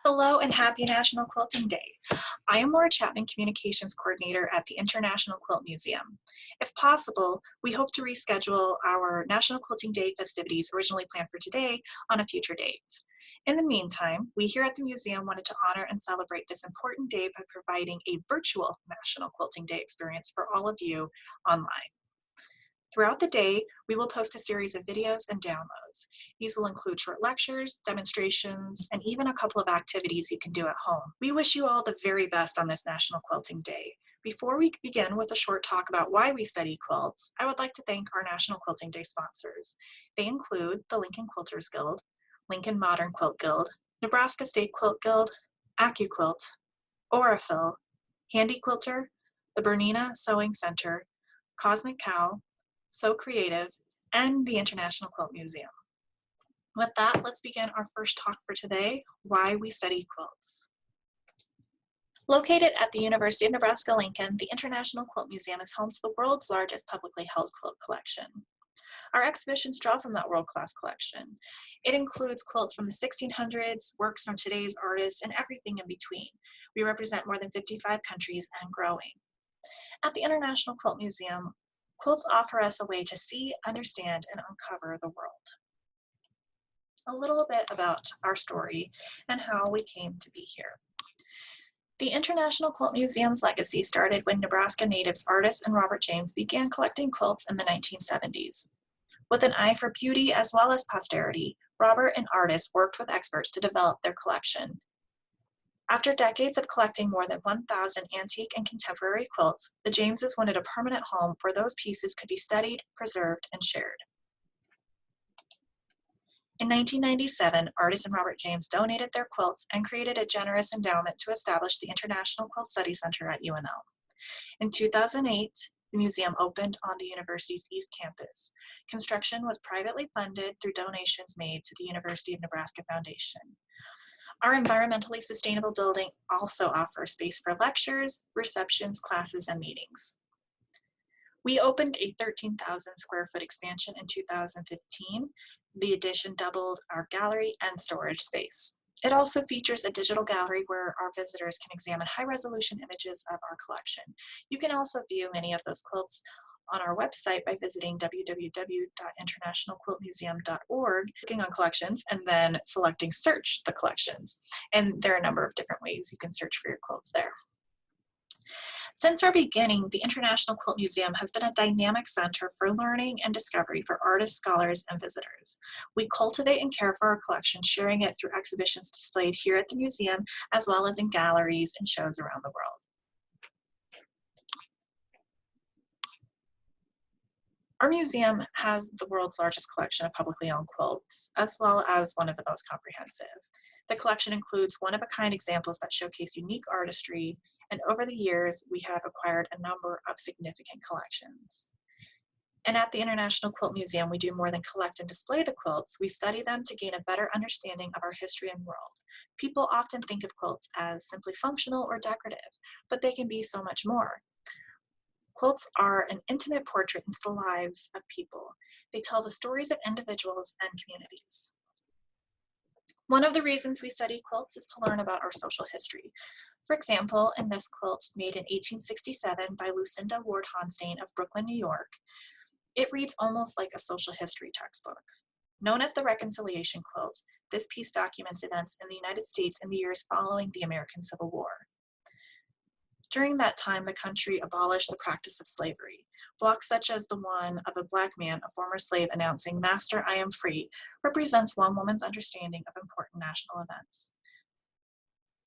Hello and happy National Quilting Day. I am Laura Chapman, Communications Coordinator at the International Quilt Museum. If possible, we hope to reschedule our National Quilting Day festivities originally planned for today on a future date. In the meantime, we here at the museum wanted to honor and celebrate this important day by providing a virtual National Quilting Day experience for all of you online. Throughout the day, we will post a series of videos and downloads. These will include short lectures, demonstrations, and even a couple of activities you can do at home. We wish you all the very best on this National Quilting Day. Before we begin with a short talk about why we study quilts, I would like to thank our National Quilting Day sponsors. They include the Lincoln Quilters Guild, Lincoln Modern Quilt Guild, Nebraska State Quilt Guild, AccuQuilt, Aurifil, Handy Quilter, the Bernina Sewing Center, Cosmic Cow, So Creative, and the International Quilt Museum. With that, let's begin our first talk for today, Why We Study Quilts. Located at the University of Nebraska-Lincoln, the International Quilt Museum is home to the world's largest publicly held quilt collection. Our exhibitions draw from that world-class collection. It includes quilts from the 1600s, works from today's artists, and everything in between. We represent more than 55 countries and growing. At the International Quilt Museum, quilts offer us a way to see, understand, and uncover the world. A little bit about our story and how we came to be here. The International Quilt Museum's legacy started when Nebraska natives Artis and Robert James began collecting quilts in the 1970s. With an eye for beauty as well as posterity, Robert and Artis worked with experts to develop their collection. After decades of collecting more than 1,000 antique and contemporary quilts, the Jameses wanted a permanent home where those pieces could be studied, preserved, and shared. In 1997, Artis and Robert James donated their quilts and created a generous endowment to establish the International Quilt Study Center at UNL. In 2008, the museum opened on the university's East Campus. Construction was privately funded through donations made to the University of Nebraska Foundation. Our environmentally sustainable building also offers space for lectures, receptions, classes, and meetings. We opened a 13,000 square foot expansion in 2015. The addition doubled our gallery and storage space. It also features a digital gallery where our visitors can examine high-resolution images of our collection. You can also view many of those quilts on our website by visiting www.internationalquiltmuseum.org, clicking on collections, and then selecting search the collections. And there are a number of different ways you can search for your quilts there. Since our beginning, the International Quilt Museum has been a dynamic center for learning and discovery for artists, scholars, and visitors. We cultivate and care for our collection, sharing it through exhibitions displayed here at the museum, as well as in galleries and shows around the world. Our museum has the world's largest collection of publicly owned quilts, as well as one of the most comprehensive. The collection includes one-of-a-kind examples that showcase unique artistry, and over the years, we have acquired a number of significant collections. And at the International Quilt Museum, we do more than collect and display the quilts. We study them to gain a better understanding of our history and world. People often think of quilts as simply functional or decorative, but they can be so much more. Quilts are an intimate portrait into the lives of people. They tell the stories of individuals and communities. One of the reasons we study quilts is to learn about our social history. For example, in this quilt made in 1867 by Lucinda Ward Honstein of Brooklyn, New York, it reads almost like a social history textbook. Known as the Reconciliation Quilt, this piece documents events in the United States in the years following the American Civil War. During that time, the country abolished the practice of slavery. Blocks such as the one of a Black man, a former slave, announcing, "Master, I am free," represents one woman's understanding of important national events.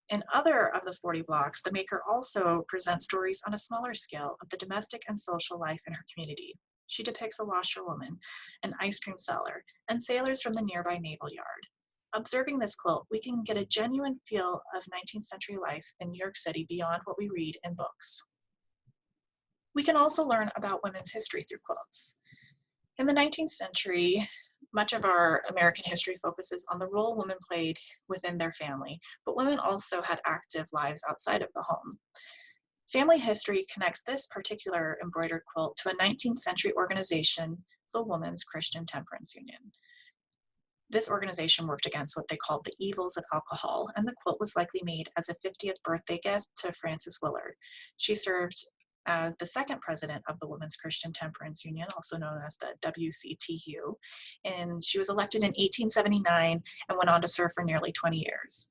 In other of the 40 blocks, the maker also presents stories on a smaller scale of the domestic and social life in her community. She depicts a washerwoman, an ice cream seller, and sailors from the nearby naval yard. Observing this quilt, we can get a genuine feel of 19th century life in New York City beyond what we read in books. We can also learn about women's history through quilts. In the 19th century, much of our American history focuses on the role women played within their family, but women also had active lives outside of the home. Family history connects this particular embroidered quilt to a 19th century organization, the Women's Christian Temperance Union. This organization worked against what they called the evils of alcohol, and the quilt was likely made as a 50th birthday gift to Frances Willard. She served as the second president of the Women's Christian Temperance Union, also known as the WCTU, and she was elected in 1879 and went on to serve for nearly 20 years.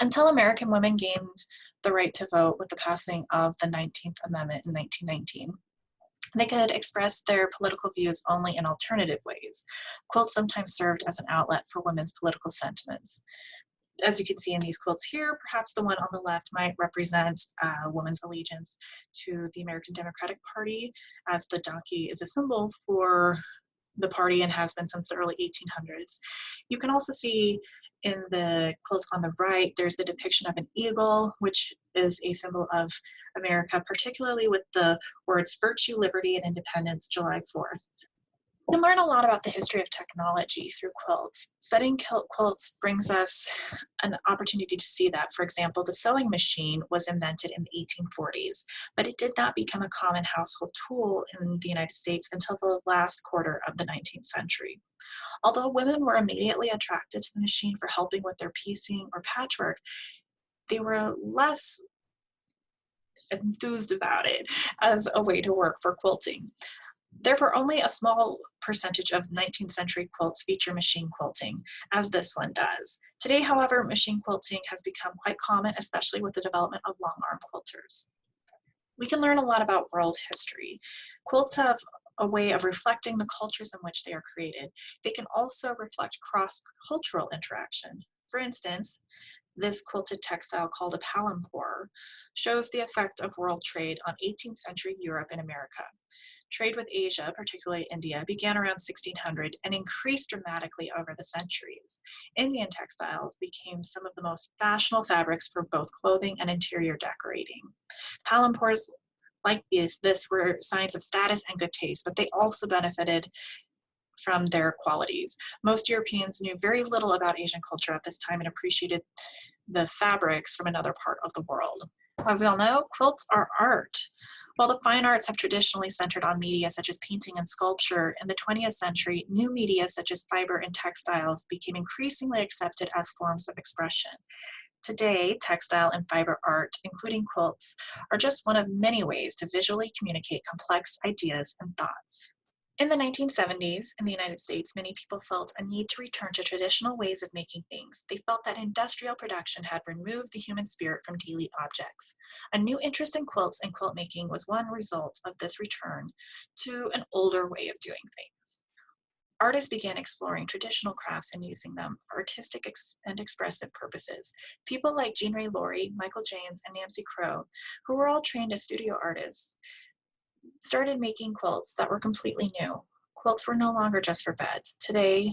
Until American women gained the right to vote with the passing of the 19th Amendment in 1919, they could express their political views only in alternative ways. Quilts sometimes served as an outlet for women's political sentiments. As you can see in these quilts here, perhaps the one on the left might represent a woman's allegiance to the American Democratic Party, as the donkey is a symbol for the party and has been since the early 1800s. You can also see in the quilt on the right, there's the depiction of an eagle, which is a symbol of America, particularly with the words virtue, liberty, and independence, July 4th. We can learn a lot about the history of technology through quilts. Studying quilts brings us an opportunity to see that, for example, the sewing machine was invented in the 1840s, but it did not become a common household tool in the United States until the last quarter of the 19th century. Although women were immediately attracted to the machine for helping with their piecing or patchwork, they were less enthused about it as a way to work for quilting. Therefore, only a small percentage of 19th century quilts feature machine quilting, as this one does. Today, however, machine quilting has become quite common, especially with the development of long arm quilters. We can learn a lot about world history. Quilts have a way of reflecting the cultures in which they are created. They can also reflect cross-cultural interaction. For instance, this quilted textile called a palampour shows the effect of world trade on 18th century Europe and America. Trade with Asia, particularly India, began around 1600 and increased dramatically over the centuries. Indian textiles became some of the most fashionable fabrics for both clothing and interior decorating. Palampours like this were signs of status and good taste, but they also benefited from their qualities. Most Europeans knew very little about Asian culture at this time and appreciated the fabrics from another part of the world. As we all know, quilts are art. While the fine arts have traditionally centered on media such as painting and sculpture, in the 20th century, new media such as fiber and textiles became increasingly accepted as forms of expression. Today, textile and fiber art, including quilts, are just one of many ways to visually communicate complex ideas and thoughts. In the 1970s, in the United States, many people felt a need to return to traditional ways of making things. They felt that industrial production had removed the human spirit from daily objects. A new interest in quilts and quilt making was one result of this return to an older way of doing things. Artists began exploring traditional crafts and using them for artistic and expressive purposes. People like Jean Ray Laurie, Michael James, and Nancy Crow, who were all trained as studio artists, started making quilts that were completely new. Quilts were no longer just for beds. Today,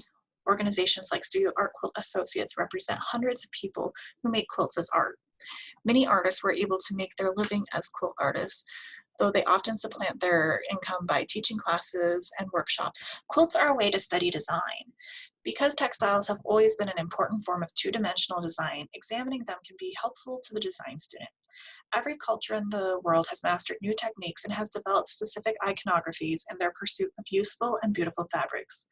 organizations like Studio Art Quilt Associates represent hundreds of people who make quilts as art. Many artists were able to make their living as quilt artists, though they often supplant their income by teaching classes and workshops. Quilts are a way to study design. Because textiles have always been an important form of two-dimensional design, examining them can be helpful to the design student. Every culture in the world has mastered new techniques and has developed specific iconographies in their pursuit of useful and beautiful fabrics.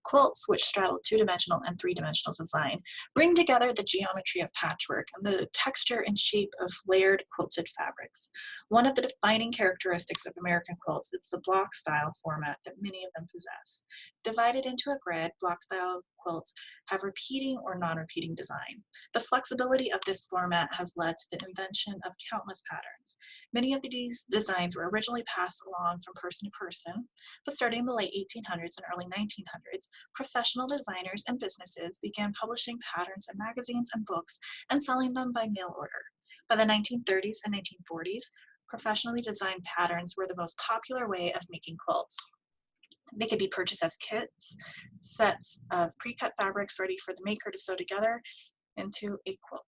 Quilts, which straddle two-dimensional and three-dimensional design, bring together the geometry of patchwork and the texture and shape of layered quilted fabrics. One of the defining characteristics of American quilts is the block-style format that many of them possess. Divided into a grid, block-style quilts have repeating or non-repeating design. The flexibility of this format has led to the invention of countless patterns. Many of these designs were originally passed along from person to person, but starting in the late 1800s and early 1900s, professional designers and businesses began publishing patterns in magazines and books and selling them by mail order. By the 1930s and 1940s, professionally designed patterns were the most popular way of making quilts. They could be purchased as kits, sets of pre-cut fabrics ready for the maker to sew together into a quilt.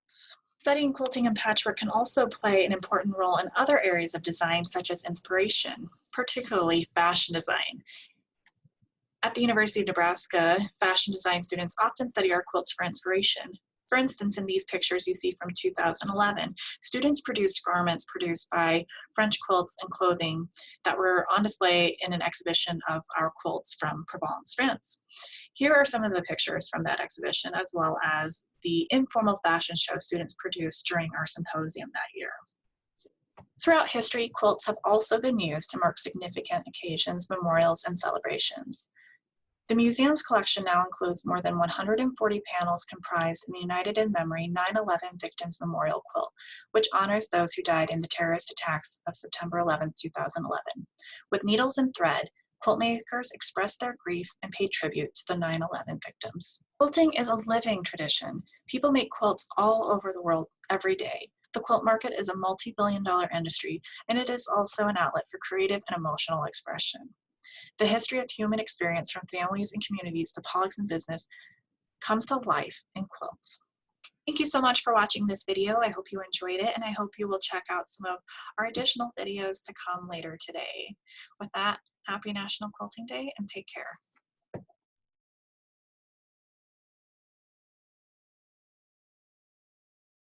Studying quilting and patchwork can also play an important role in other areas of design, such as inspiration, particularly fashion design. At the University of Nebraska, fashion design students often study our quilts for inspiration. For instance, in these pictures you see from 2011, students produced garments produced by French quilts and clothing that were on display in an exhibition of our quilts from Provence, France. Here are some of the pictures from that exhibition, as well as the informal fashion show students produced during our symposium that year. Throughout history, quilts have also been used to mark significant occasions, memorials, and celebrations. The museum's collection now includes more than 140 panels comprised in the United in Memory 9/11 Victims Memorial Quilt, which honors those who died in the terrorist attacks of September 11, 2011. With needles and thread, quilt makers expressed their grief and paid tribute to the 9/11 victims. Quilting is a living tradition. People make quilts all over the world every day. The quilt market is a multi-billion-dollar industry, and it is also an outlet for creative and emotional expression. The history of human experience from families and communities to politics and business comes to life in quilts. Thank you so much for watching this video. I hope you enjoyed it, and I hope you will check out some of our additional videos to come later today. With that, happy National Quilting Day and take care.